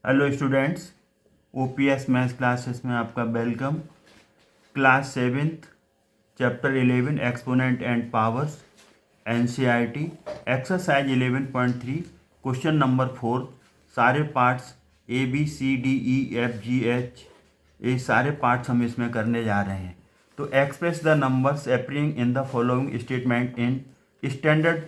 Hello students, OPS maths classes में आपका welcome. Class 7th chapter 11 exponent and powers NCERT exercise 11.3 question number 4। सारे parts A B C D E F G H ये सारे parts हम इसमें करने जा रहे हैं। तो express the numbers appearing in the following statement in standard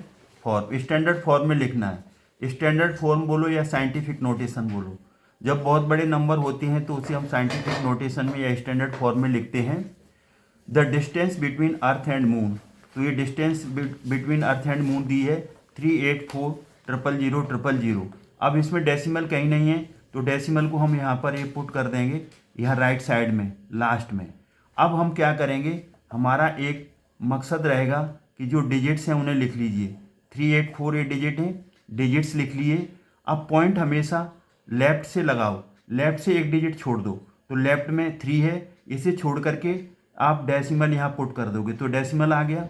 form. Standard form में लिखना है। स्टैंडर्ड फॉर्म बोलो या साइंटिफिक नोटेशन बोलो। जब बहुत बड़े नंबर होते हैं तो उसे हम साइंटिफिक नोटेशन में या स्टैंडर्ड फॉर्म में लिखते हैं। The distance between earth and moon, तो ये distance between earth and moon दी है 384,000,000,000। अब इसमें डेसिमल कहीं नहीं है तो डेसिमल को हम यहाँ पर ये पुट कर देंगे यहाँ राइट साइड में लास्ट में। अब हम क्या करेंगे, हमारा एक मकसद रहेगा कि जो डिजिट्स हैं उन्हें लिख लीजिए। 384 ये डिजिट हैं, डिजिट्स लिख लिए। अब पॉइंट हमेशा लेफ्ट से लगाओ, लेफ्ट से एक डिजिट छोड़ दो। तो लेफ्ट में 3 है, इसे छोड़ करके आप डेसिमल यहाँ पुट कर दोगे तो डेसिमल आ गया।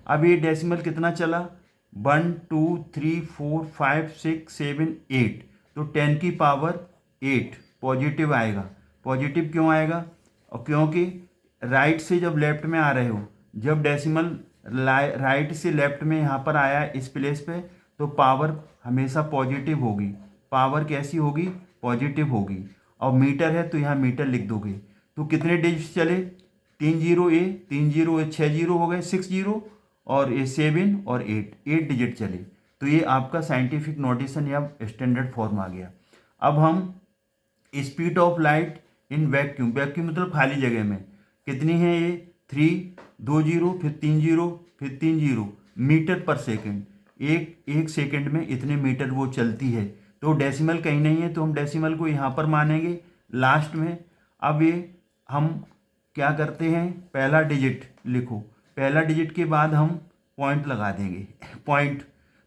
अब ये डेसिमल कितना चला, 1 2 3 4 5 6 7 8, तो 10 की पावर 8 पॉजिटिव आएगा। पॉजिटिव क्यों आएगा, और क्योंकि राइट से जब लेफ्ट में आ रहे हो, जब डेसिमल राइट से लेफ्ट में यहाँ पर आया इस प्लेस पे, तो पावर हमेशा पॉजिटिव होगी। पावर कैसी होगी, पॉजिटिव होगी। और मीटर है तो यहाँ मीटर लिख दोगे। तो कितने डिजिट चले, 3 0 ए 3 0 ए 6 0 हो गए, 6 0 और ये 7 और 8 डिजिट चले। तो ये आपका साइंटिफिक नोटेशन या स्टैंडर्ड फॉर्म आ गया। अब हम speed of light in vacuum, vacuum मतलब खाली जगह में कितनी है, ये 3 2 0 फिर 3 0 फिर 3 0 मीटर पर सेकेंड। एक सेकेंड में इतने मीटर वो चलती है। तो डेसिमल कहीं नहीं है तो हम डेसिमल को यहाँ पर मानेंगे लास्ट में। अब ये हम क्या करते हैं, पहला डिजिट लिखो, पहला डिजिट के बाद हम पॉइंट लगा देंगे पॉइंट।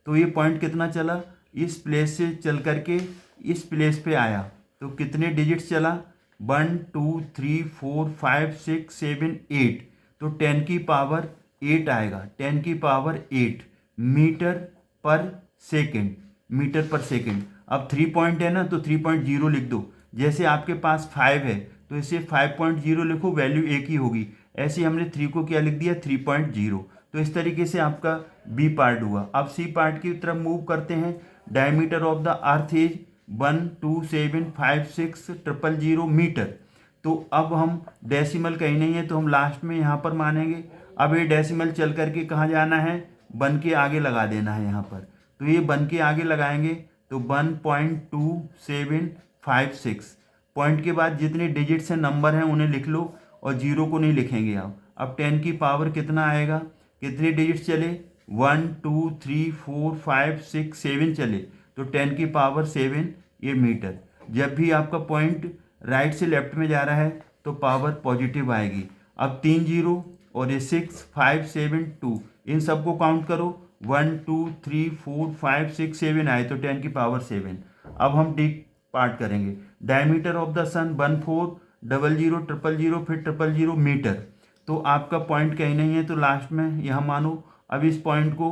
तो ये पॉइंट कितना चला, इस प्लेस से चल करके इस प्लेस पे आया। तो कितने डिजिट्स चला, 1 2 3 4 5 6 7 8, तो 10 की पावर 8 आएगा। 10 की पावर 8 मीटर पर सेकेंड, मीटर पर सेकेंड। अब 3 पॉइंट है ना तो 3.0 लिख दो। जैसे आपके पास 5 है तो इसे 5.0 लिखो, वैल्यू एक ही होगी। ऐसे हमने 3 को क्या लिख दिया, 3.0। तो इस तरीके से आपका बी पार्ट हुआ। अब सी पार्ट की तरफ मूव करते हैं। Diameter of the earth is 1275600 metre. तो अब हम डेसिमल कहीं नहीं है तो हम लास्ट में यहाँ पर मानेंगे। अब ये डेसिमल चल करके कहाँ जाना है, 1 के आगे लगा देना है यहाँ पर। तो ये 1 के आगे लगाएंगे तो 1.2756। पॉइंट के बाद जितने डिजिट्स हैं, नंबर हैं, उन्हें लिख लो और जीरो को नहीं लिखेंगे आप। अब 10 की पावर कितना आएगा, कितने डिजिट्स चले, 1 2 3 4 5 6 7 चले, तो 10 की पावर 7 ये मीटर। जब भी आपका पॉइंट राइट से लेफ्ट में जा रहा है तो पावर पॉजिटिव आएगी। अब 3 0 और ये 6 5 7 2, इन सबको काउंट करो, 1 2 3 4 5 6 7 आए तो 10 की पावर 7। अब हम डी पार्ट करेंगे। डायमीटर ऑफ द सन 14000000 फिर 000 मीटर। तो आपका पॉइंट कहीं नहीं है तो लास्ट में यहाँ मानो। अब इस पॉइंट को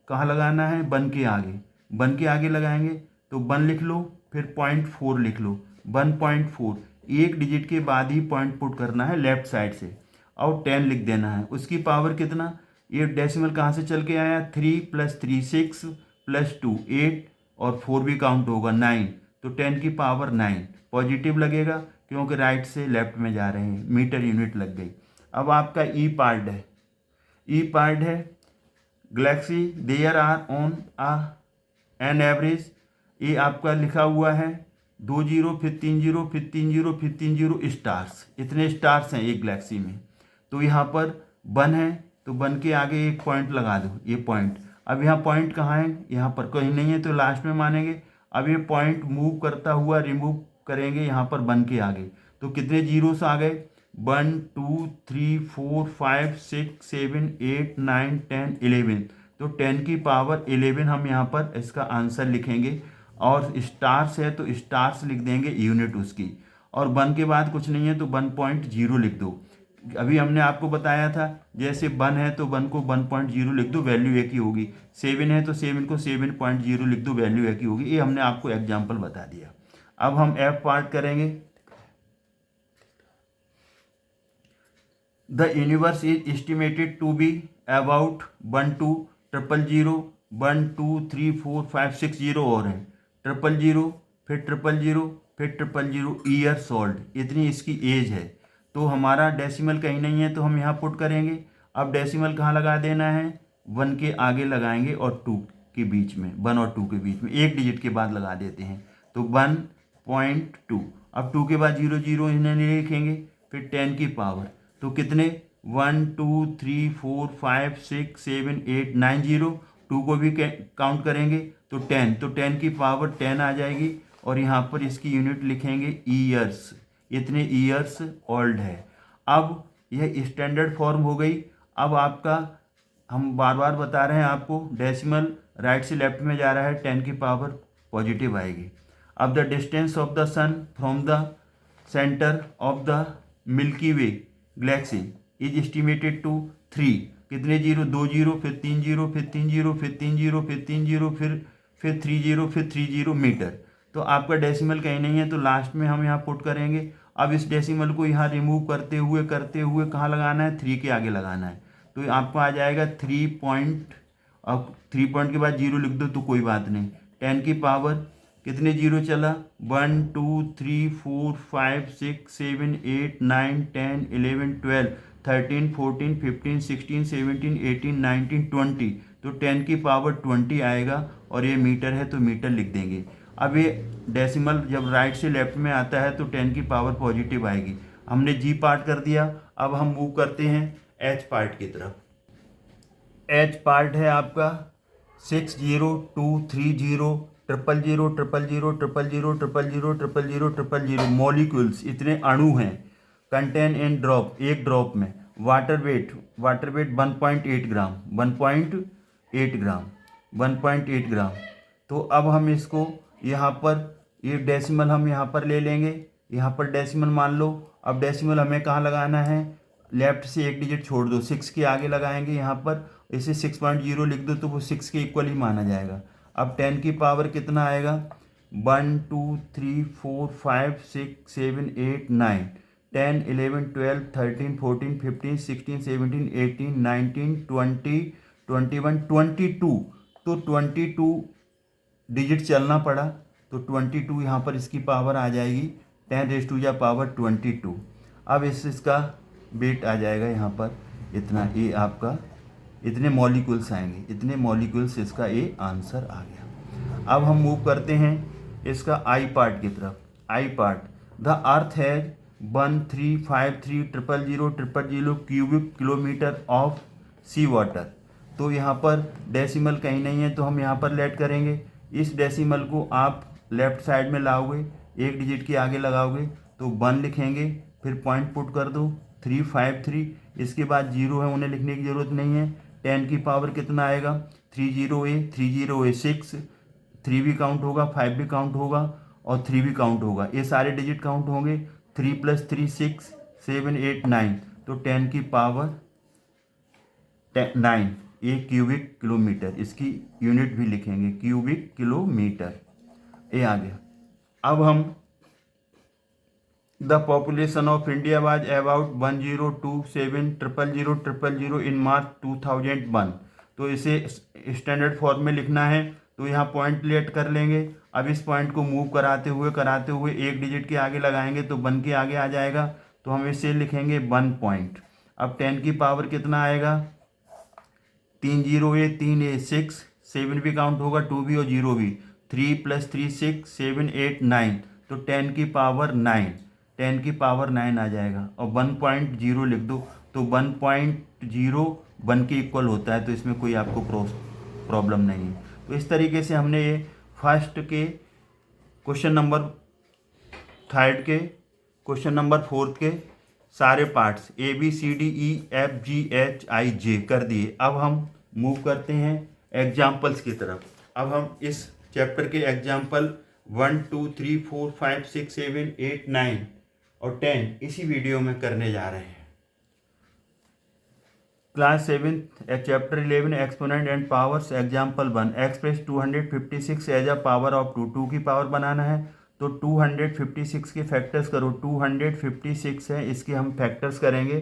कहाँ लगाना है, 1 के आगे, 1 के आगे लगाएंगे तो 1 लिख लो, फिर 0.4 लिख लो, 1.4। एक डिजिट के बाद ही पॉइंट पुट करना है लेफ्ट साइड से और 10 लिख देना है। उसकी पावर कितना, ये डेसिमल कहाँ से चल के आया, 3 + 3 6 + 2 8 और 4 भी काउंट होगा 9, तो 10 की पावर 9 पॉजिटिव लगेगा क्योंकि राइट से लेफ्ट में जा रहे हैं, मीटर यूनिट लग गई। अब आपका ई पार्ट है। ई पार्ट है galaxy there are on an average, ये आपका लिखा हुआ है 2 0 फिर 3 0 फिर 3 0 फिर 3 0 स्टार्स। इतने स्टार्स हैं एक गैलेक्सी में। तो यहाँ पर 1 है तो 1 के आगे एक पॉइंट लगा दो, ये पॉइंट। अब यहाँ पॉइंट कहाँ है, यहाँ पर कहीं नहीं है तो लास्ट में मानेंगे। अब ये पॉइंट मूव करता हुआ रिमूव करेंगे यहाँ पर 1 के आगे, तो कितने जीरोस आ गए, 1 2 3 4 5 6 7 8 9 10 11। तो 10 की पावर 11 हम यहाँ पर इसका आंसर लिखेंगे। और स्टार्स है तो स्टार्स लिख देंगे यूनिट उसकी। और 1 के बाद कुछ नहीं है तो 1.0 लिख दो। अभी हमने आपको बताया था जैसे 1 है तो 1 को 1.0 लिख दो, वैल्यू एक ही होगी। 7 है तो 7 को 7.0 लिख दो, वैल्यू एक ही होगी। ये हमने आपको एग्जाम्पल बता दिया। अब हम एफ पार्ट करेंगे। The universe is estimated to be about 1 2 0 0 1 2 3 4 5 6 0 और है 0 0 फिर 0 0 फिर 0 0 ईयर्स ओल्ड, इतनी इसकी एज है। तो हमारा डेसिमल कहीं नहीं है तो हम यहाँ पुट करेंगे। अब डेसिमल कहाँ लगा देना है, 1 के आगे लगाएंगे और 2 के बीच में, 1 और 2 के बीच में एक डिजिट के बाद लगा देते हैं तो 1.2। अब 2 के बाद 0 0 इन्हें नहीं लिखेंगे, फिर 10 की पावर तो कितने 1 2 3 4 5 6 7 8 9 0, 2 को भी काउंट करेंगे तो 10, तो 10 की पावर 10 आ जाएगी और यहाँ पर इसकी यूनिट लिखेंगे ईयर्स, इतने ईयर्स ओल्ड है। अब यह स्टैंडर्ड फॉर्म हो गई। अब आपका हम बार बार बता रहे हैं आपको, डेसिमल राइट से लेफ्ट में जा रहा है, 10 की पावर पॉजिटिव आएगी। अब the distance of the sun from the centre of the Milky Way galaxy is estimated to 3, कितने जीरो, 2 जीरो फिर 3 जीरो फिर 3 जीरो फिर 3 जीरो फिर 3 जीरो फिर 3 जीरो फिर 3 जीरो मीटर। तो आपका डेसिमल कहीं नहीं है तो लास्ट में हम यहाँ पुट करेंगे। अब इस डेसिमल को यहाँ रिमूव करते हुए कहाँ लगाना है, 3 के आगे लगाना है तो आपको आ जाएगा 3 पॉइंट। अब 3 पॉइंट के बाद 0 लिख दो तो कोई बात नहीं। 10 की पावर कितने जीरो चला, 1 2 3 4 5 6 7 8 9 10 11 12 13 14 15 16 17 18 19 20, तो 10 की पावर 20 आएगा और ये मीटर है तो मीटर लिख देंगे। अब ये डेसिमल जब राइट से लेफ्ट में आता है तो 10 की पावर पॉजिटिव आएगी। हमने जी पार्ट कर दिया। अब हम मूव करते हैं एच पार्ट की तरफ। एच पार्ट है आपका 6 0 2 3 0 0 0 0 0 0 0 0 0 0 0 मॉलिक्यूल्स, इतने अणु हैं। कंटेन इन ड्रॉप, एक ड्रॉप में। वाटर वेट 1.8 ग्राम, 1.8 ग्राम, 1.8 ग्राम। तो अब हम इसको यहाँ पर ये डेसिमल हम यहाँ पर ले लेंगे, यहाँ पर डेसिमल मान लो। अब डेसिमल हमें कहाँ लगाना है, लेफ्ट से एक डिजिट छोड़ दो, 6 के आगे लगाएंगे यहाँ पर, इसे 6.0 लिख दो तो वो 6 के इक्वल ही माना जाएगा। अब 10 की पावर कितना आएगा, 1 2 3 4 5 6 7 8 9 10 11 12 13 14 15 16 17 18 19 20 21 22, तो 22 डिजिट चलना पड़ा तो 22 यहाँ पर इसकी पावर आ जाएगी 10 रेज़ टू द पावर 22। अब इसका वेट आ जाएगा यहाँ पर इतना, ये आपका इतने मॉलिक्यूल्स आएंगे, इतने मॉलिक्यूल्स, इसका ये आंसर आ गया। अब हम मूव करते हैं इसका आई पार्ट की तरफ। I part, the earth has 1353 000 000 cubic kilometre of sea water. तो यहाँ पर डेसिमल कहीं नहीं है तो हम यहाँ पर लेट करेंगे। इस डेसिमल को आप लेफ्ट साइड में लाओगे, एक डिजिट के आगे लगाओगे तो 1 लिखेंगे, फिर पॉइंट पुट कर दो 353, इसके बाद 0 है उन्हें लिखने की ज़रूरत नहीं है। 10 की पावर कितना आएगा, 30A 6, 3 भी काउंट होगा, 5 भी काउंट होगा और 3 भी काउंट होगा, ये सारे डिजिट काउंट होंगे। 3 + 3 6 7 8 9, तो 10 की पावर 9, ये क्यूबिक किलोमीटर, इसकी यूनिट भी लिखेंगे क्यूबिक किलोमीटर, ये आ गया। अब हम the population of India was about 1027 000 000 इन मार्च 2001। तो इसे स्टैंडर्ड फॉर्म में लिखना है तो यहाँ पॉइंट लेट कर लेंगे। अब इस पॉइंट को मूव कराते हुए एक डिजिट के आगे लगाएंगे तो 1 के आगे आ जाएगा, तो हम इसे लिखेंगे 1 पॉइंट। अब 10 की पावर कितना आएगा, 3 0A 3A 6, 7 भी काउंट होगा, 2 भी और 0 भी, 3 + 3 6 7 8 9, तो 10 की पावर 9, 10 की पावर 9 आ जाएगा और 1.0 लिख दो तो 1.0 1 के इक्वल होता है, तो इसमें कोई आपको प्रॉब्लम नहीं है। तो इस तरीके से हमने ये फर्स्ट के क्वेश्चन नंबर 3 के, क्वेश्चन नंबर 4 के सारे पार्ट्स ABCDEFGHIJ कर दिए। अब हम मूव करते हैं एग्जाम्पल्स की तरफ। अब हम इस चैप्टर के एग्जाम्पल 1 2 3 4 5 6 7 8 9 और 10 इसी वीडियो में करने जा रहे हैं। Class 7 chapter 11 exponent and powers, example 1, express 256 as a power of 2, 2 की पावर बनाना है तो 256 के फैक्टर्स करो, 256 है, इसके हम फैक्टर्स करेंगे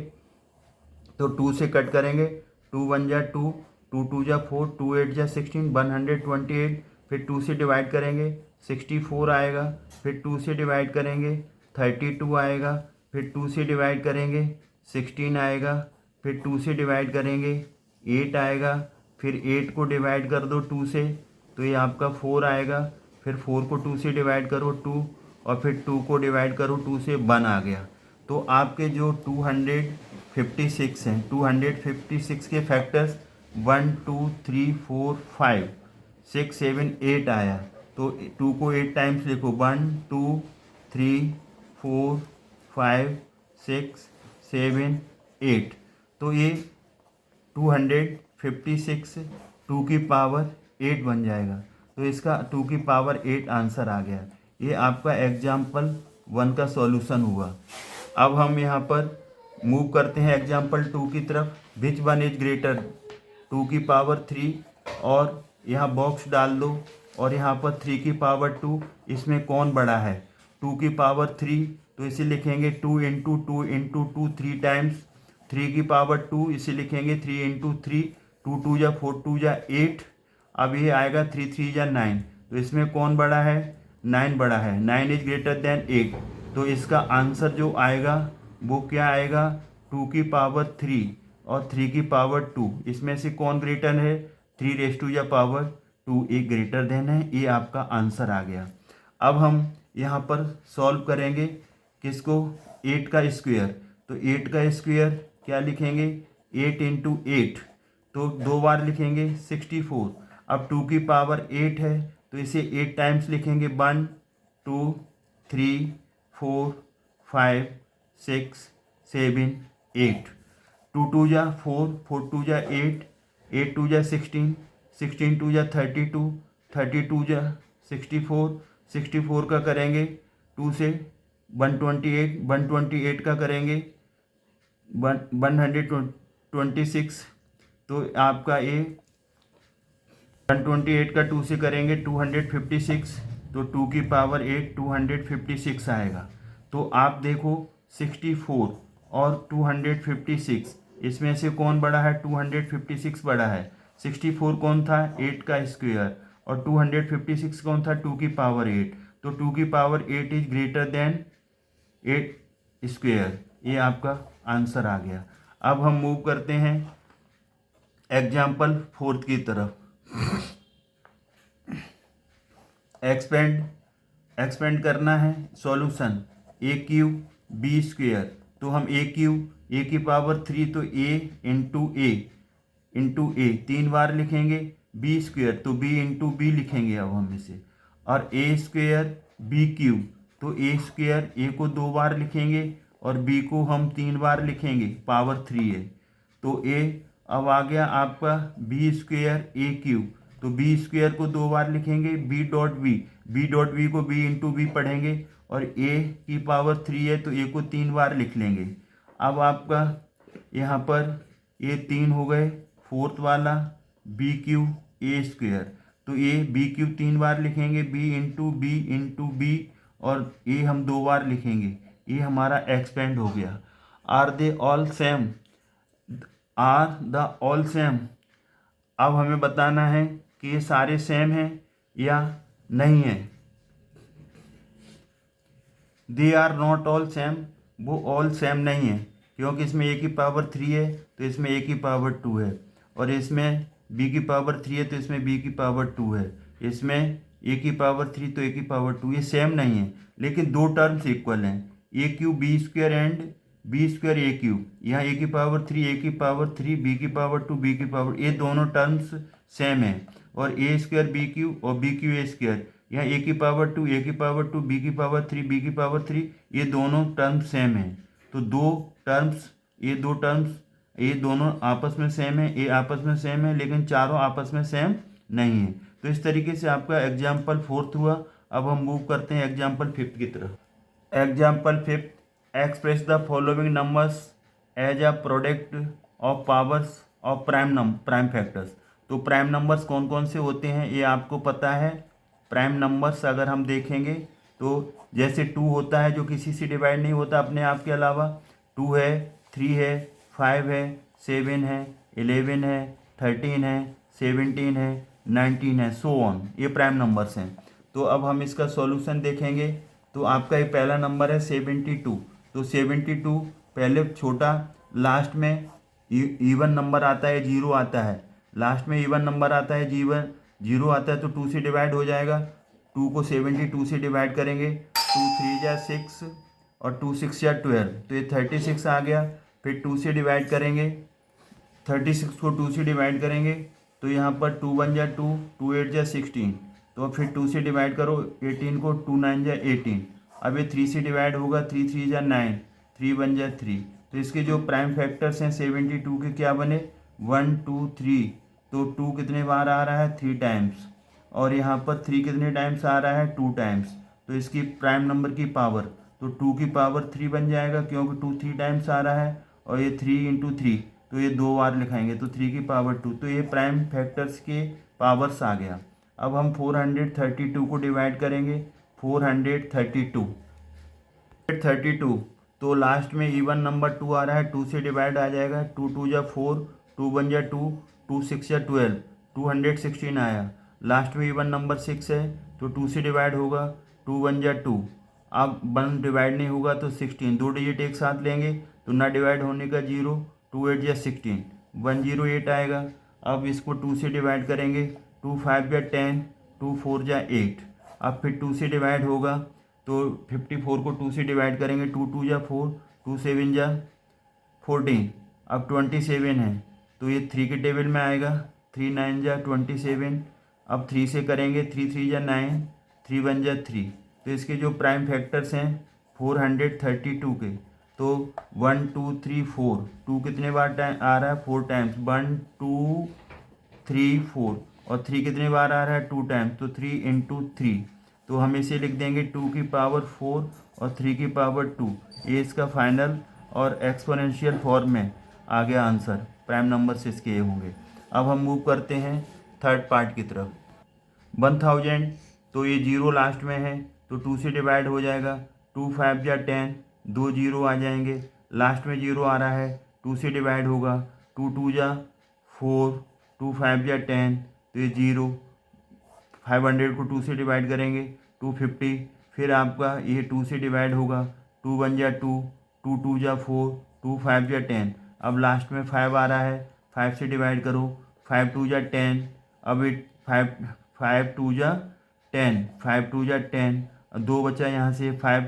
तो 2 से कट करेंगे, 2 1 जा 2, 2 2 जा 4, 2 8 जा 16, 128, फिर 2 से डिवाइड करेंगे 64 आएगा, फिर 2 से डिवाइड करेंगे 32 आएगा, फिर 2 से डिवाइड करेंगे 16 आएगा, फिर 2 से डिवाइड करेंगे 8 आएगा, फिर 8 को डिवाइड कर दो 2 से तो ये आपका 4 आएगा, फिर 4 को 2 से डिवाइड करो 2, और फिर 2 को डिवाइड करो 2 से 1 आ गया। तो आपके जो 256 हैं, 256 के फैक्टर्स 1 2 3 4 5 6 7 8 आया। तो 2 को 8 टाइम्स लिखो, 1 2 3 4 5 6 7 8। तो ये 256 2 की पावर 8 बन जाएगा। तो इसका 2 की पावर 8 आंसर आ गया। ये आपका एग्जाम्पल 1 का सॉल्यूशन हुआ। अब हम यहाँ पर मूव करते हैं एग्जाम्पल 2 की तरफ। विच वन इज ग्रेटर, 2 की पावर 3, और यहाँ बॉक्स डाल दो, और यहाँ पर 3 की पावर 2, इसमें कौन बड़ा है? 2 की पावर 3, तो इसे लिखेंगे 2 इंटू 2 इंटू 2 3 टाइम्स। 3 की पावर 2, इसे लिखेंगे 3 इंटू 3, 2 2 जा 4 2 जा 8। अब ये आएगा 3 3 जा 9, तो इसमें कौन बड़ा है? 9 बड़ा है। 9 इज ग्रेटर देन 8। तो इसका आंसर जो आएगा वो क्या आएगा? 2 की पावर 3 और 3 की पावर 2, इसमें से कौन ग्रेटर है? 3 रेज टू या पावर 2 एक ग्रेटर देन है। ये आपका आंसर आ गया। अब हम यहाँ पर सॉल्व करेंगे किसको? 8 का स्क्वायर। तो 8 का स्क्वायर क्या लिखेंगे? 8 इंटू 8, तो 2 बार लिखेंगे 64। अब 2 की पावर 8 है तो इसे 8 टाइम्स लिखेंगे, 1 2 3 4 5 6 7 8। 2 2 जा 4, 4 2 जा 8, 8 2 जा 16, 16 2 जा 32, 32 जा 64, 64 का करेंगे 2 से 128, 128 का करेंगे 126। तो आपका ये 128 का 2 से करेंगे 256, तो 2 की पावर 8 256 आएगा। तो आप देखो 64 और 256, इसमें से कौन बड़ा है? 256 बड़ा है। 64 कौन था? 8 का स्क्वायर। और 256 कौन था? 2 की पावर 8। तो 2 की power 8 is greater than 8 square. ये आपका आंसर आ गया। अब हम मूव करते हैं एग्जाम्पल 4 की तरफ। एक्सपेंड करना है सॉल्यूशन ए क्यूब बी स्क्वेयर। तो हम ए क्यूब, ए की पावर 3, तो ए इंटू ए 3 बार लिखेंगे। बी स्क्वेयर, तो बी इंटू बी लिखेंगे अब हम इसे। और ए स्क्वेयर बी क्यूब, तो ए स्क्वेयर ए को 2 बार लिखेंगे और बी को हम 3 बार लिखेंगे, पावर 3 है। तो ए अब आ गया आपका बी स्क्वेयर ए क्यूब, तो बी स्क्वेयर को 2 बार लिखेंगे, बी डॉट बी को बी इंटू बी पढ़ेंगे, और ए की पावर 3 है तो ए को 3 बार लिख लेंगे। अब आपका यहाँ पर ये 3 हो गए, फोर्थ वाला बी क्यूब ए स्क्वेयर, तो ए बी क्यूब 3 बार लिखेंगे, बी इंटू बी, और ए हम 2 बार लिखेंगे। ये हमारा एक्सपेंड हो गया। Are they all same, are the all same. अब हमें बताना है कि ये सारे सेम हैं या नहीं है। They are not all same, वो ऑल सेम नहीं है, क्योंकि इसमें ए की पावर 3 है तो इसमें ए की पावर 2 है, और इसमें बी की पावर 3 है तो इसमें बी की पावर 2 है, इसमें ए की पावर 3 तो ए की पावर 2। ये सेम नहीं है, लेकिन 2 टर्म्स इक्वल हैं, A cube B square and B square A cube. यहाँ ए की पावर 3 ए की पावर 3, बी की पावर 2 बी की पावर, ये दोनों टर्म्स सेम है। और ए स्क्वायर बी क्यूब और बी क्यू ए स्क्वायर, यहाँ ए की पावर 2 ए की पावर 2 बी की पावर 3 बी की पावर 3, ये दोनों टर्म्स सेम हैं। तो ये दो टर्म्स ये दोनों आपस में सेम है, ये आपस में सेम है, लेकिन चारों आपस में सेम नहीं है। तो इस तरीके से आपका एग्जाम्पल 4 हुआ। अब हम मूव करते हैं एग्जाम्पल 5 की तरफ। Example 5, express the following numbers as a product of powers of prime factors. तो प्राइम नंबर्स कौन कौन से होते हैं ये आपको पता है। प्राइम नंबर्स अगर हम देखेंगे तो जैसे 2 होता है जो किसी से डिवाइड नहीं होता अपने आप के अलावा, 2 है, 3 है, 5 है, 7 है, 11 है, 13 है, 17 है, 19 है, सो ऑन। ये प्राइम नंबर्स हैं। तो अब हम इसका सॉल्यूशन देखेंगे। तो आपका ये पहला नंबर है 72। तो 72 पहले छोटा, लास्ट में इवन नंबर आता है, जीरो आता है, लास्ट में इवन नंबर आता है, जीवन जीरो आता है, तो 2 से डिवाइड हो जाएगा। 2 को 72 से डिवाइड करेंगे, 2 3 जा 6 और 2 6 जा 12, तो ये 36 आ गया। फिर 2 से डिवाइड करेंगे, 36 को 2 से डिवाइड करेंगे तो यहाँ पर 2 1 जा 2, 2 8 जा 16, तो फिर 2 से डिवाइड करो 18 को, 2 9 जा 18। अब ये 3 से डिवाइड होगा, 3 3 जा 9, 3 1 जा 3। तो इसके जो प्राइम फैक्टर्स हैं 72 के क्या बने, 1 2 3। तो 2 कितने बार आ रहा है, 3 टाइम्स, और यहाँ पर 3 कितने टाइम्स आ रहा है, 2 टाइम्स। तो इसकी प्राइम नंबर की पावर, तो 2 की पावर 3 बन जाएगा क्योंकि 2 3 टाइम्स आ रहा है, और ये 3 इंटू 3, तो ये 2 बार लिखाएंगे, तो 3 की पावर 2। तो ये प्राइम फैक्टर्स के पावर्स आ गया। अब हम 432 को डिवाइड करेंगे, 432 तो लास्ट में इवन नंबर 2 आ रहा है, 2 से डिवाइड आ जाएगा, 2 2 जा 4, 2 1 जा 2, 2 6 जा 12, 216 आया। लास्ट में इवन नंबर 6 है तो 2 से डिवाइड होगा, 2 1 जा 2, अब 1 डिवाइड नहीं होगा तो 16, दो डिजिट एक साथ लेंगे तो ना डिवाइड होने का 0, 2 8 जा 16, 108 आएगा। अब इसको 2 से डिवाइड करेंगे, 2 5 जा 10, 2 4 जा 8, अब फिर 2 से डिवाइड होगा तो 54 को 2 से डिवाइड करेंगे, 2 2 जा 4, 2 7 जा 14, अब 27 है तो ये 3 के टेबल में आएगा, 3 9 जा 27। अब 3 से करेंगे, 3 3 जा 9, 3 1 जा 3। तो इसके जो प्राइम फैक्टर्स हैं 432 के, तो 1 2 3 4, 2 कितने बार टाइम आ रहा है, 4 टाइम्स, 1 2 3 4, और 3 कितने बार आ रहा है, 2 टाइम्स, तो 3 इंटू 3। तो हम इसे लिख देंगे 2 की पावर 4 और 3 की पावर 2। ये इसका फाइनल और एक्सपोनेंशियल फॉर्म में आ गया आंसर। प्राइम नंबर्स इसके ये होंगे। अब हम मूव करते हैं थर्ड पार्ट की तरफ। 1000, तो ये जीरो लास्ट में है तो 2 से डिवाइड हो जाएगा, 2 5 जा 10, 2 जीरो आ जाएंगे, लास्ट में जीरो आ रहा है, 2 से डिवाइड होगा, 2 2 जा 4, 2 5 जा 10, तो ये जीरो, 500 को 2 से डिवाइड करेंगे, 250, फिर आपका ये 2 से डिवाइड होगा, 2 1 जा 2, 2 2 जा 4, 2 5 जा 10, अब लास्ट में 5 आ रहा है, 5 से डिवाइड करो, 5 2 जा 10, अब ये 5 2 जा 10, 5 2 जा 10, दो बचा यहाँ से, 5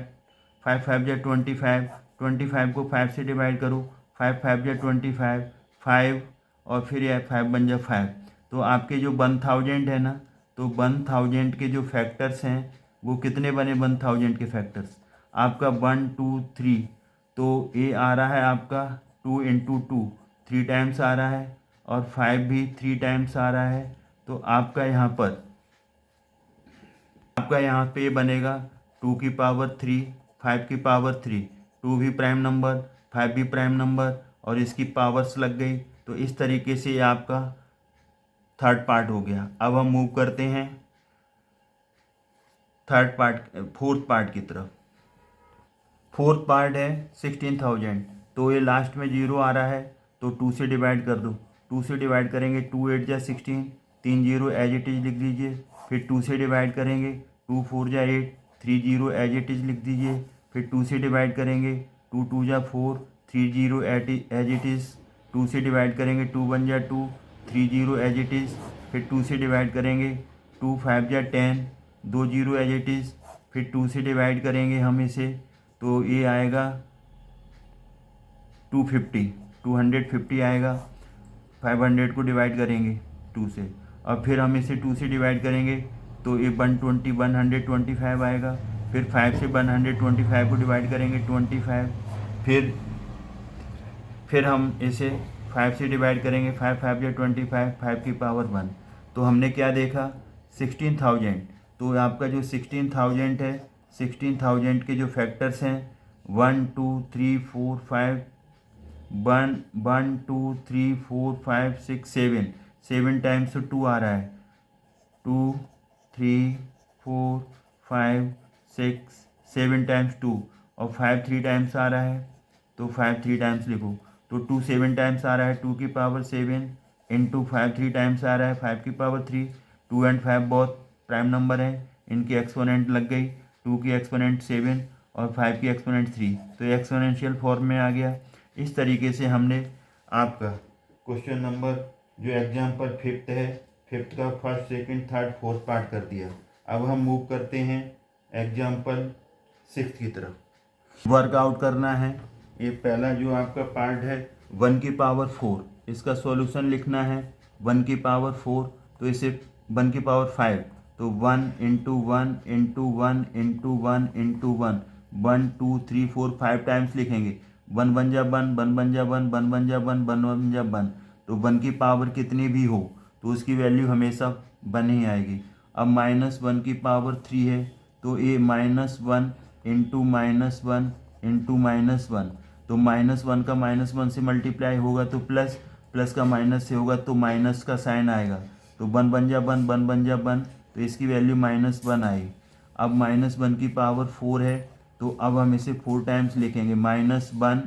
5 5 जा 25, 25 को 5 से डिवाइड करो, 5 5 जा 25, 5 और फिर यह 5 बन जा 5। तो आपके जो 1000 है ना, तो 1000 के जो फैक्टर्स हैं वो कितने बने, 1000 के फैक्टर्स आपका 1 2 3, तो ये आ रहा है आपका 2 इंटू 2, 3 टाइम्स आ रहा है, और 5 भी 3 टाइम्स आ रहा है। तो आपका यहाँ पे ये बनेगा 2 की पावर 3, 5 की पावर 3, 2 भी प्राइम नंबर, 5 भी प्राइम नंबर, और इसकी पावर्स लग गई। तो इस तरीके से ये आपका थर्ड पार्ट हो गया। अब हम मूव करते हैं फोर्थ पार्ट की तरफ। फोर्थ पार्ट है 16000, तो ये लास्ट में जीरो आ रहा है तो 2 से डिवाइड कर दो, 2 से डिवाइड करेंगे, 2 8 जा 16, 3 जीरो एज इट इज लिख दीजिए, फिर 2 से डिवाइड करेंगे, 2 4 जा 8, 3 जीरो एज इट इज लिख दीजिए, फिर 2 से डिवाइड करेंगे, 2 2 जा 4, 3 जीरो एज इट इज, 2 से डिवाइड करेंगे, 2 1 जा 2, 3 जीरो एज इट इज, फिर 2 से डिवाइड करेंगे, 2 5 जा 10, 2 जीरो एज इट इज, फिर 2 से डिवाइड करेंगे हम इसे, तो ये आएगा 250 आएगा। 500 को डिवाइड करेंगे 2 से, और फिर हम इसे 2 से डिवाइड करेंगे तो ये 125 आएगा। फिर 5 से 125 को डिवाइड करेंगे 25, फिर हम इसे 5 से डिवाइड करेंगे, 5 5 या 25, 5 की पावर 1। तो हमने क्या देखा, 16000। तो आपका जो 16000 है, 16000 के जो फैक्टर्स हैं 1 2 3 4 5, 1 1 2 3 4 5 6 7, 7 टाइम्स तो 2 आ रहा है, 2 3 4 5 6 7 टाइम्स 2 और 5 3 टाइम्स आ रहा है तो 5 3 टाइम्स लिखो। तो 2 7 टाइम्स आ रहा है 2 की पावर 7 इंटू 5 3 टाइम्स आ रहा है 5 की पावर 3। 2 एंड 5 बहुत प्राइम नंबर है, इनकी एक्सपोनेंट लग गई। 2 की एक्सपोनेंट 7 और 5 की एक्सपोनेंट 3, तो ये एक्सपोनेंशियल फॉर्म में आ गया। इस तरीके से हमने आपका क्वेश्चन नंबर जो एग्जाम्पल फिफ्थ है, फिफ्थ का first second third fourth part कर दिया। अब हम मूव करते हैं एग्जाम्पल सिक्स की तरफ। वर्कआउट करना है। ये पहला जो आपका पार्ट है 1 की पावर 4, इसका सॉल्यूशन लिखना है। 1 की पावर 4 तो इसे 1 की पावर 5, तो 1 into 1 into 1 into 1 into 1 1 2 3 4 5 times लिखेंगे। 1 बन जा 1, 1 बन जा 1, 1 बन जा 1, 1 बन जा 1। तो 1 की पावर कितनी भी हो तो उसकी वैल्यू हमेशा 1 ही आएगी। अब -1 की पावर 3 है तो ये -1 इंटू -1 इंटू -1, तो -1 का -1 से मल्टीप्लाई होगा तो प्लस, प्लस का माइनस से होगा तो माइनस का साइन आएगा। तो 1 बन जा 1, 1 बन जा 1, तो इसकी वैल्यू -1 आई। अब -1 की पावर 4 है तो अब हम इसे 4 टाइम्स लिखेंगे। -1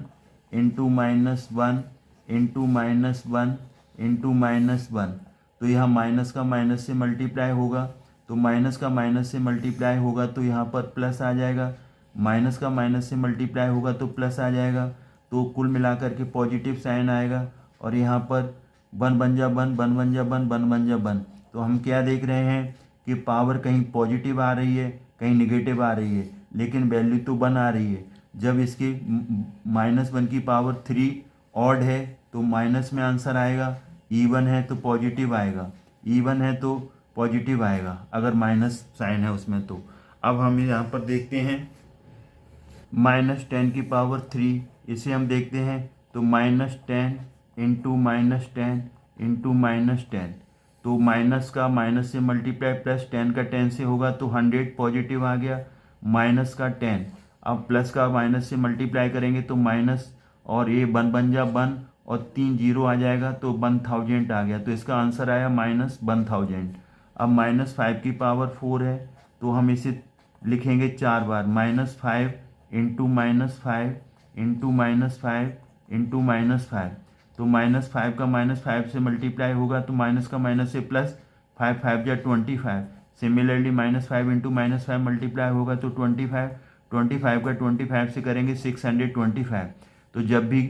इंटू -1 इंटू -1 इंटू -1, तो यहाँ माइनस का माइनस से मल्टीप्लाई होगा, तो माइनस का माइनस से मल्टीप्लाई होगा तो यहाँ पर प्लस आ जाएगा। माइनस का माइनस से मल्टीप्लाई होगा तो प्लस आ जाएगा, तो कुल मिलाकर के पॉजिटिव साइन आएगा। और यहाँ पर 1 बन जा 1, 1 बन जा 1, 1 बन जा 1। तो हम क्या देख रहे हैं कि पावर कहीं पॉजिटिव आ रही है कहीं निगेटिव आ रही है, लेकिन वैल्यू तो 1 आ रही है। जब इसकी -1 की पावर 3 ऑड है तो माइनस में आंसर आएगा, इवन है तो पॉजिटिव आएगा, इवन है तो पॉजिटिव आएगा अगर माइनस साइन है उसमें। तो अब हम यहाँ पर देखते हैं -10 की पावर 3, इसे हम देखते हैं तो -10 इंटू -10 इंटू -10, तो माइनस का माइनस से मल्टीप्लाई प्लस 10 का 10 से होगा तो 100 पॉजिटिव आ गया, माइनस का 10। अब प्लस का माइनस से मल्टीप्लाई करेंगे तो माइनस और ये 1 बन जा 1 और 3 जीरो आ जाएगा तो 1000 आ गया, तो इसका आंसर आया -1000। अब -5 की पावर 4 है तो हम इसे लिखेंगे 4 बार। -5 इंटू -5 इंटू -5 इंटू -5, तो -5 का -5 से मल्टीप्लाई होगा तो माइनस का माइनस से प्लस, 5 5 जा 25। सिमिलरली -5 इंटू -5 मल्टीप्लाई होगा तो 25, 25 का 25 से करेंगे 625। तो जब भी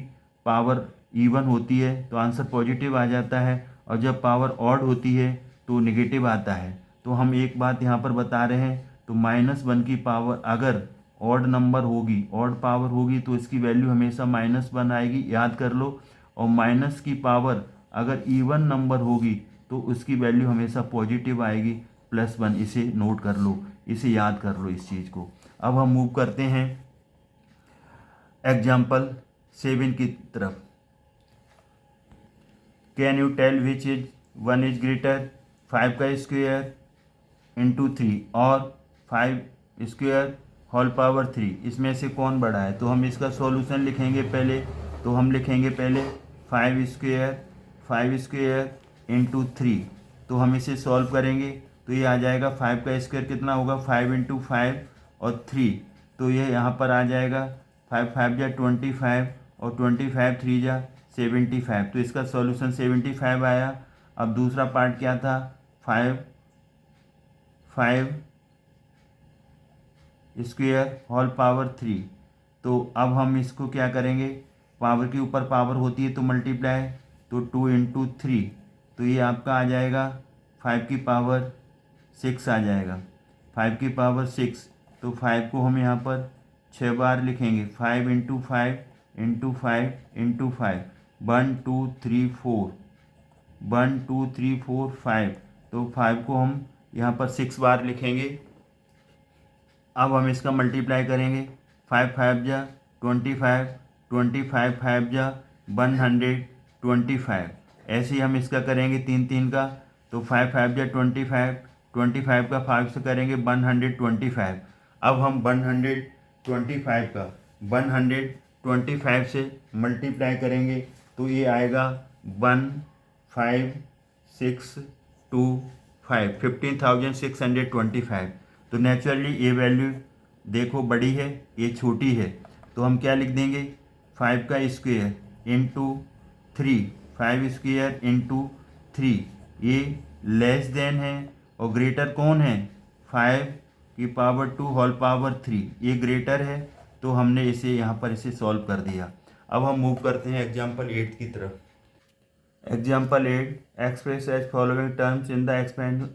पावर इवन होती है तो आंसर पॉजिटिव आ जाता है, और जब पावर ऑड होती है तो नेगेटिव आता है। तो हम एक बात यहाँ पर बता रहे हैं, तो -1 की पावर अगर ऑड नंबर होगी, ऑड पावर होगी तो इसकी वैल्यू हमेशा -1 आएगी, याद कर लो। और माइनस की पावर अगर इवन नंबर होगी तो उसकी वैल्यू हमेशा पॉजिटिव आएगी, +1। इसे नोट कर लो, इसे याद कर लो इस चीज़ को। अब हम मूव करते हैं एग्जाम्पल 7 की तरफ। Can you tell which is 1 is greater 5 का स्क्वायर इंटू 3 और 5 स्क्वायर होल पावर 3, इसमें से कौन बड़ा है? तो हम इसका सॉल्यूशन लिखेंगे पहले, तो हम लिखेंगे पहले 5 स्क्वायर इंटू 3, तो हम इसे सॉल्व करेंगे तो ये आ जाएगा 5 का स्क्वायर कितना होगा 5 इंटू 5 और 3, तो ये यहाँ पर आ जाएगा 5 5 जा 25 और 25 3 जा 75, तो इसका सॉल्यूशन 75 आया। अब दूसरा पार्ट क्या था, 5 स्क्वायर होल पावर 3, तो अब हम इसको क्या करेंगे, पावर के ऊपर पावर होती है तो मल्टीप्लाई, तो 2 इंटू 3, तो ये आपका आ जाएगा 5 की पावर 6 आ जाएगा, 5 की पावर 6। तो 5 को हम यहाँ पर 6 बार लिखेंगे, 5 इंटू 5 इंटू 5 इंटू 5, 1 2 3 4, 1 2 3 4 5, तो 5 को हम यहाँ पर 6 बार लिखेंगे। अब हम इसका मल्टीप्लाई करेंगे, 5 5 जा 25, 25 5 जा 125, ऐसे ही हम इसका करेंगे 3 3 का, तो 5 5 जा 25, 25 का 5 से करेंगे 125। अब हम 125 का 125 से मल्टीप्लाई करेंगे तो ये आएगा 15625, 15625। तो नेचुरली ये वैल्यू देखो बड़ी है, ये छोटी है, तो हम क्या लिख देंगे 5 का स्क्वायर इंटू 3, 5 स्क्वायर इंटू 3, ये लेस देन है और ग्रेटर कौन है 5 की पावर 2 होल पावर 3, ये ग्रेटर है, तो हमने इसे यहाँ पर इसे सॉल्व कर दिया। अब हम मूव करते हैं एग्जाम्पल 8 की तरफ। Example 8, express as following terms in the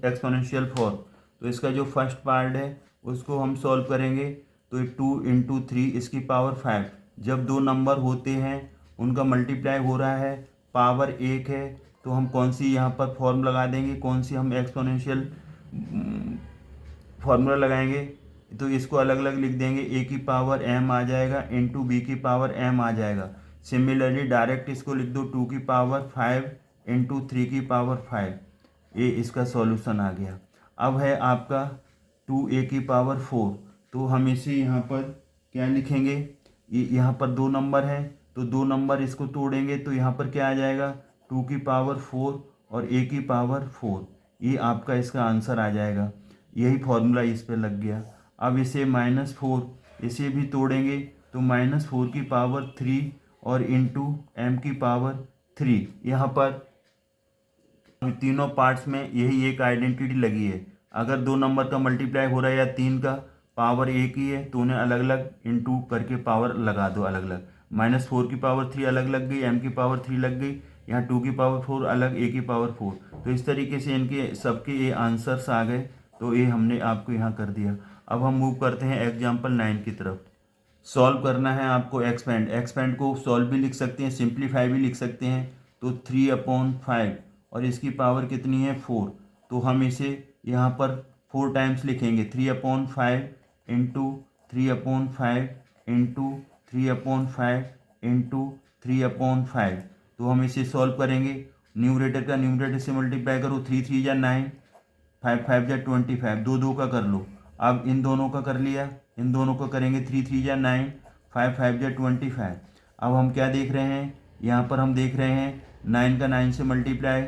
exponential form. तो इसका जो फर्स्ट पार्ट है उसको हम सॉल्व करेंगे। तो 2 इंटू 3 इसकी पावर 5, जब दो नंबर होते हैं उनका मल्टीप्लाई हो रहा है, पावर 1 है, तो हम कौन सी यहाँ पर फॉर्म लगा देंगे, कौन सी हम एक्सपोनेंशियल फार्मूला लगाएंगे। तो इसको अलग अलग लिख देंगे, ए की पावर m आ जाएगा इंटू बी की पावर m आ जाएगा। सिमिलरली डायरेक्ट इसको लिख दो 2 की पावर 5 इंटू 3 की पावर 5, ये इसका सॉल्यूशन आ गया। अब है आपका 2a की पावर 4, तो हम इसे यहाँ पर क्या लिखेंगे, यहाँ पर दो नंबर है तो दो नंबर इसको तोड़ेंगे तो यहाँ पर क्या आ जाएगा 2 की पावर 4 और a की पावर 4, ये आपका इसका आंसर आ जाएगा। यही फॉर्मूला इस पे लग गया। अब इसे -4 इसे भी तोड़ेंगे तो -4 की पावर 3 और इंटू m की पावर 3, यहाँ पर तीनों पार्ट्स में यही एक आइडेंटिटी लगी है। अगर दो नंबर का मल्टीप्लाई हो रहा है या तीन का, पावर एक ही है तो उन्हें अलग अलग इंटू करके पावर लगा दो अलग अलग। -4 की पावर 3 अलग लग गई, m की पावर 3 लग गई, यहाँ 2 की पावर 4 अलग, a की पावर 4। तो इस तरीके से इनके सबके ये आंसर्स आ गए, तो ये हमने आपको यहाँ कर दिया। अब हम मूव करते हैं एग्जाम्पल 9 की तरफ। सॉल्व करना है आपको एक्सपेंड। एक्सपेंड को सॉल्व भी लिख सकते हैं, सिंप्लीफाई भी लिख सकते हैं। तो 3/5 और इसकी पावर कितनी है 4, तो हम इसे यहाँ पर 4 टाइम्स लिखेंगे। 3/5 इंटू 3/5 इंटू 3/5 इंटू 3/5, तो हम इसे सॉल्व करेंगे। न्यूमरेटर का न्यूमरेटर से मल्टीप्लाई करो, 3 3 जा 9, 5 5 जा 25, दो दो का कर लो। अब इन दोनों का कर लिया, इन दोनों का करेंगे, 3 3 जा 9, 5 5 जा 25। अब हम क्या देख रहे हैं, यहाँ पर हम देख रहे हैं 9 का 9 से मल्टीप्लाई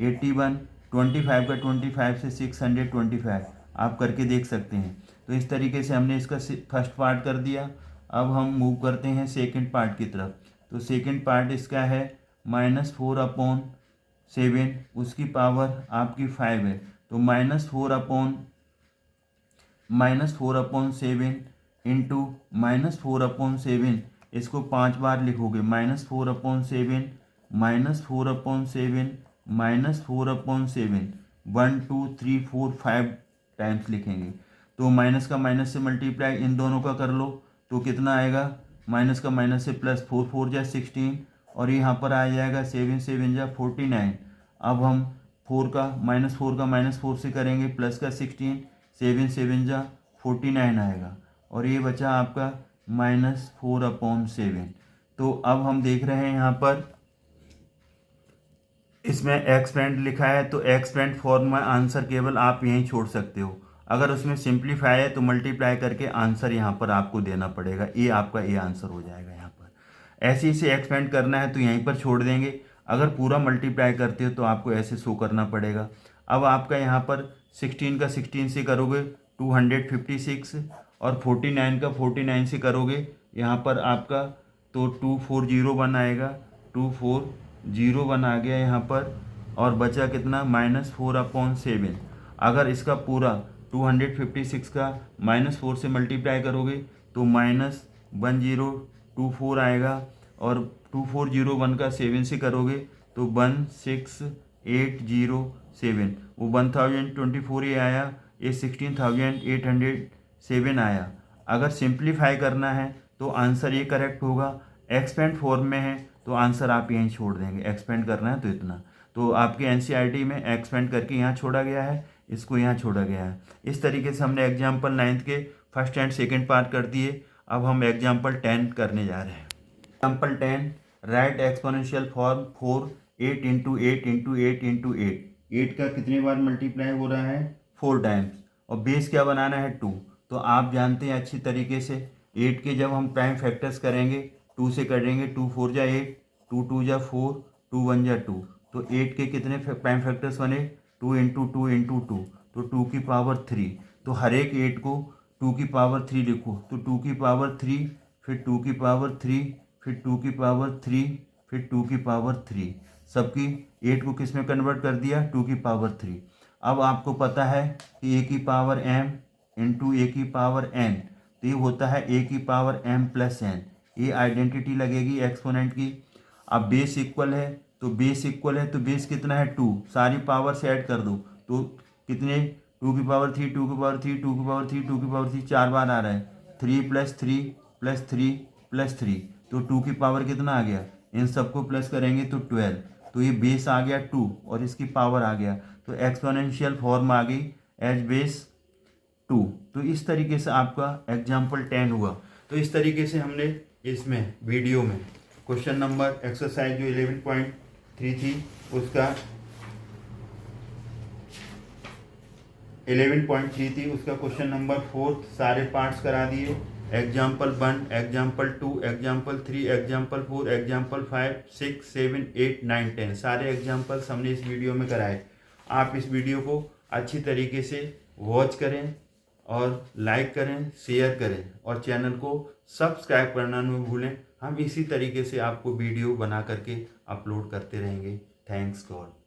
81, 25 का 25 से 625, आप करके देख सकते हैं। तो इस तरीके से हमने इसका फर्स्ट पार्ट कर दिया। अब हम मूव करते हैं सेकंड पार्ट की तरफ। तो सेकंड पार्ट इसका है -4/7, उसकी पावर आपकी 5 है, तो -4/7 इंटू -4/7, इसको 5 बार लिखोगे, -4/7 -4/7 -4/7, 1 2 3 4 5 टाइम्स लिखेंगे। तो माइनस का माइनस से मल्टीप्लाई इन दोनों का कर लो तो कितना आएगा, माइनस का माइनस से प्लस, 4 4 जा 16, और यहाँ पर आ जाएगा 7 7 जा 49। अब हम 4 का -4 से करेंगे, प्लस का 16, 7 7 जा 49 आएगा, और ये बचा आपका -4/7। तो अब हम देख रहे हैं यहाँ पर इसमें एक्सपेंड लिखा है, तो एक्सपेंड फॉर्म में आंसर केवल आप यहीं छोड़ सकते हो। अगर उसमें सिंप्लीफाई है तो मल्टीप्लाई करके आंसर यहाँ पर आपको देना पड़ेगा, ये आपका ये आंसर हो जाएगा। यहाँ पर ऐसे इसे एक्सपेंड करना है तो यहीं पर छोड़ देंगे, अगर पूरा मल्टीप्लाई करते हो तो आपको ऐसे शो करना पड़ेगा। अब आपका यहाँ पर 16 का 16 से करोगे 256, और 49 का 49 से करोगे यहाँ पर आपका तो 2401 आएगा, 2401 आ गया यहाँ पर, और बचा कितना -4/7। अगर इसका पूरा 256 का -4 से मल्टीप्लाई करोगे तो -1024 आएगा, और 2401 का 7 से करोगे तो 16807, वो 1024 ही आया, ये 16807 आया। अगर सिंप्लीफाई करना है तो आंसर ये करेक्ट होगा। एक्सपेंड फॉर्म में है तो आंसर आप यहीं छोड़ देंगे, एक्सपेंड करना है तो इतना। तो आपके एनसीईआरटी में एक्सपेंड करके यहाँ छोड़ा गया है, इसको यहाँ छोड़ा गया है। इस तरीके से हमने एग्जाम्पल 9 के फर्स्ट एंड सेकंड पार्ट कर दिए। अब हम एग्जाम्पल 10 करने जा रहे हैं। Example 10, right exponential form 4 8 into 8 into 8 into 8। 8 का कितने बार मल्टीप्लाई हो रहा है 4 टाइम्स, और बेस क्या बनाना है 2। तो आप जानते हैं अच्छी तरीके से 8 के जब हम प्राइम फैक्टर्स करेंगे 2 से करेंगे, 2 4 जा 8, 2 2 जा 4, 2 1 जा 2, तो 8 के कितने प्राइम फैक्टर्स बने 2 इंटू 2 इंटू 2, तो 2 की पावर 3। तो हर एक 8 को 2 की पावर 3 लिखो, तो 2 की पावर 3, फिर 2 की पावर 3, फिर 2 की पावर 3, फिर 2 की पावर 3, सबकी 8 को किस में कन्वर्ट कर दिया, 2 की पावर 3। अब आपको पता है कि a की पावर m इंटू ए की पावर n, तो ये होता है a की पावर m प्लस n। ये आइडेंटिटी लगेगी एक्सपोनेंट की। अब बेस इक्वल है तो बेस इक्वल है, तो बेस कितना है 2, सारी पावर से ऐड कर दो, तो कितने 2 की पावर 3, 2 की पावर 3, 2 की पावर 3, 2 की पावर 3, 4 बार आ रहा है, 3 प्लस 3 प्लस 3 प्लस 3, तो 2 की पावर कितना आ गया, इन सबको प्लस करेंगे तो 12, तो ये बेस आ गया 2 और इसकी पावर आ गया, तो एक्सपोनेंशियल फॉर्म आ गई एज बेस 2। तो इस तरीके से आपका एग्जाम्पल 10 हुआ। तो इस तरीके से हमने इसमें वीडियो में क्वेश्चन नंबर एक्सरसाइज जो 11.3 थी उसका 11.3 थी उसका क्वेश्चन नंबर 4 सारे पार्ट्स करा दिए। Example 1, example 2, example 3, example 4, example 5, 6, 7, 8, 9, 10 सारे एग्जाम्पल्स हमने इस वीडियो में कराए। आप इस वीडियो को अच्छी तरीके से वॉच करें और लाइक करें, शेयर करें और चैनल को सब्सक्राइब करना न भूलें। हम इसी तरीके से आपको वीडियो बना करके अपलोड करते रहेंगे। Thanks God.